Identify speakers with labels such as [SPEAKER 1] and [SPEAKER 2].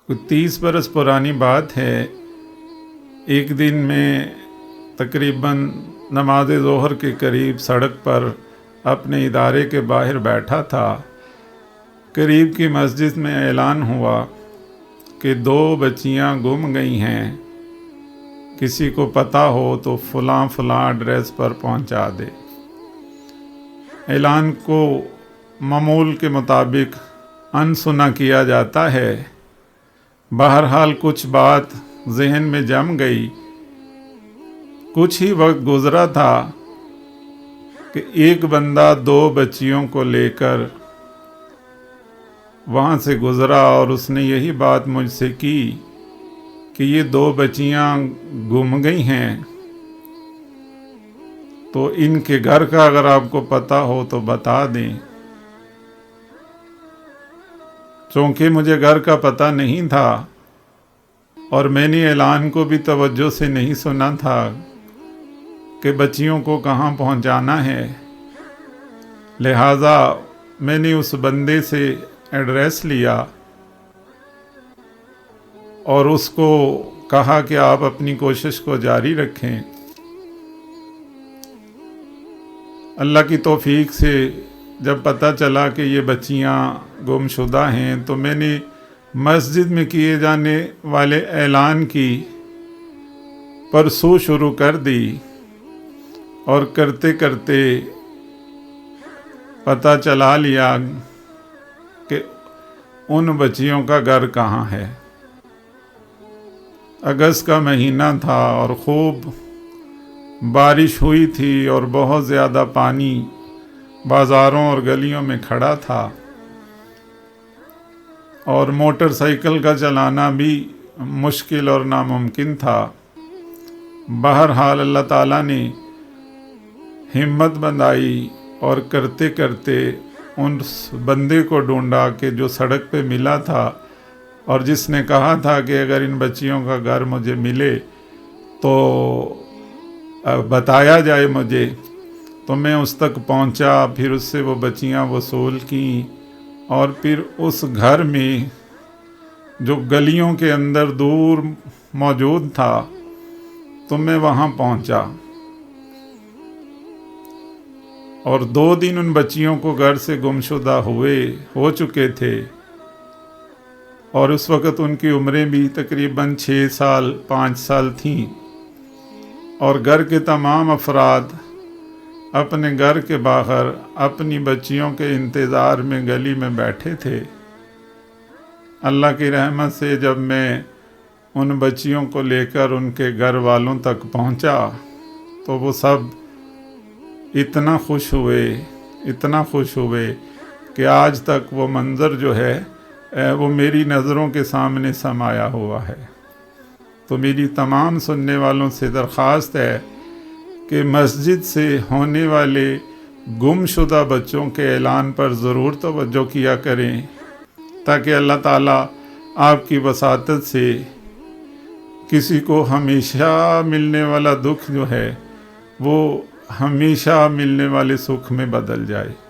[SPEAKER 1] کچھ 30 برس پرانی بات ہے۔ ایک دن میں تقریباً نماز ظہر کے قریب سڑک پر اپنے ادارے کے باہر بیٹھا تھا۔ قریب کی مسجد میں اعلان ہوا کہ 2 بچیاں گم گئی ہیں، کسی کو پتہ ہو تو فلاں فلاں ایڈریس پر پہنچا دے۔ اعلان کو معمول کے مطابق انسنا کیا جاتا ہے۔ بہرحال کچھ بات ذہن میں جم گئی۔ کچھ ہی وقت گزرا تھا کہ ایک بندہ 2 بچیوں کو لے کر وہاں سے گزرا اور اس نے یہی بات مجھ سے کی کہ یہ 2 بچیاں گم گئی ہیں، تو ان کے گھر کا اگر آپ کو پتہ ہو تو بتا دیں۔ چونکہ مجھے گھر کا پتہ نہیں تھا اور میں نے اعلان کو بھی توجہ سے نہیں سنا تھا کہ بچیوں کو کہاں پہنچانا ہے، لہٰذا میں نے اس بندے سے ایڈریس لیا اور اس کو کہا کہ آپ اپنی کوشش کو جاری رکھیں۔ اللہ کی توفیق سے جب پتہ چلا کہ یہ بچیاں گم شدہ ہیں تو میں نے مسجد میں کیے جانے والے اعلان کی پرسوں شروع کر دی، اور کرتے کرتے پتہ چلا لیا کہ ان بچیوں کا گھر کہاں ہے۔ اگست کا مہینہ تھا اور خوب بارش ہوئی تھی اور بہت زیادہ پانی بازاروں اور گلیوں میں کھڑا تھا، اور موٹر سائیکل کا چلانا بھی مشکل اور ناممکن تھا۔ بہرحال اللہ تعالیٰ نے ہمت بندھائی اور کرتے کرتے اس بندے کو ڈھونڈا کہ جو سڑک پہ ملا تھا اور جس نے کہا تھا کہ اگر ان بچیوں کا گھر مجھے ملے تو بتایا جائے مجھے۔ تو میں اس تک پہنچا، پھر اس سے وہ بچیاں وصول کیں، اور پھر اس گھر میں جو گلیوں کے اندر دور موجود تھا تو میں وہاں پہنچا، اور 2 دن ان بچیوں کو گھر سے گمشدہ ہو چکے تھے، اور اس وقت ان کی عمریں بھی تقریباً 6 سال 5 سال تھیں، اور گھر کے تمام افراد اپنے گھر کے باہر اپنی بچیوں کے انتظار میں گلی میں بیٹھے تھے۔ اللہ کی رحمت سے جب میں ان بچیوں کو لے کر ان کے گھر والوں تک پہنچا تو وہ سب اتنا خوش ہوئے کہ آج تک وہ منظر جو ہے وہ میری نظروں کے سامنے سمایا ہوا ہے۔ تو میری تمام سننے والوں سے درخواست ہے کہ مسجد سے ہونے والے گم شدہ بچوں کے اعلان پر ضرور توجہ کیا کریں، تاکہ اللہ تعالیٰ آپ کی وساطت سے کسی کو ہمیشہ ملنے والا دکھ جو ہے وہ ہمیشہ ملنے والے سکھ میں بدل جائے۔